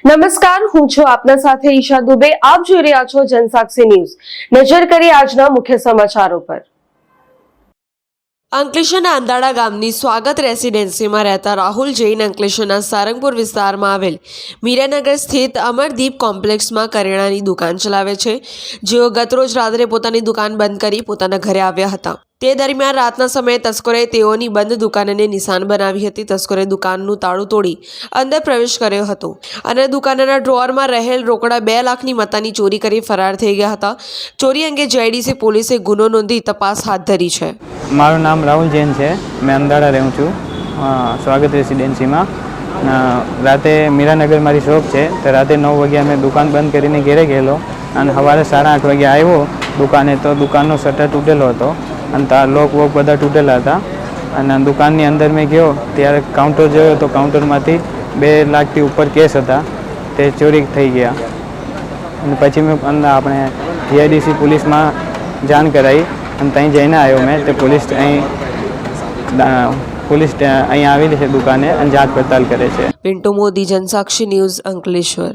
નમસ્કાર, હું છું આપના સાથે ઈશા દુબે. આપ જોઈ રહ્યા છો જનસાક્ષી ન્યૂઝ. નજર કરીએ આજના મુખ્ય સમાચારો પર. અંકલેશ્વરના અંદાડા ગામની સ્વાગત રેસિડેન્સીમાં રહેતા રાહુલ જૈન અંકલેશ્વરના સારંગપુર વિસ્તારમાં આવેલ મીરાનગર સ્થિત અમરદીપ કોમ્પ્લેક્સમાં કરિયાણાની દુકાન ચલાવે છે. જેઓ ગતરોજ રાત્રે પોતાની દુકાન બંધ કરી પોતાના ઘરે આવ્યા હતા. તે દરમિયાન રાતના સમયે તસ્કરોએ તેઓની બંધ દુકાનને નિશાન બનાવી હતી. તસ્કરોએ દુકાનનું તાળું તોડી અંદર પ્રવેશ કર્યો હતો અને દુકાનના ડ્રોઅરમાં રહેલ રોકડા 2 લાખની મત્તાની ચોરી કરી ફરાર થઈ ગયા હતા. ચોરી અંગે JIDC પોલીસે ગુનો નોંધી તપાસ હાથ ધરી છે. મારું નામ રાહુલ જૈન છે. મેં અમદાવાદ રહું છું, સ્વાગત રેસિડેન્સીમાં. રાતે મીરાનગર મારી શોપ છે. તો રાતે 9 વાગ્યા મેં દુકાન બંધ કરીને ઘરે ગયેલો અને સવારે 8:30 વાગે આવ્યો દુકાને. તો દુકાનનો શટર તૂટેલો હતો અને લોક વોક બધા તૂટેલા હતા. અને દુકાનની અંદર મેં ગયો ત્યારે કાઉન્ટર જોયો તો કાઉન્ટરમાંથી 2 લાખથી ઉપર કેશ હતા, તે ચોરી થઈ ગયા. અને પછી મેં આપણે JIDC પોલીસમાં જાણ કરાવી અને ત્યાં જઈને આવ્યો મેં. તે પોલીસ અહીં આવેલી છે દુકાને અને જાંચ પડતાલ કરે છે. પિન્ટુ મોદી, જનસાક્ષી ન્યૂઝ, અંકલેશ્વર.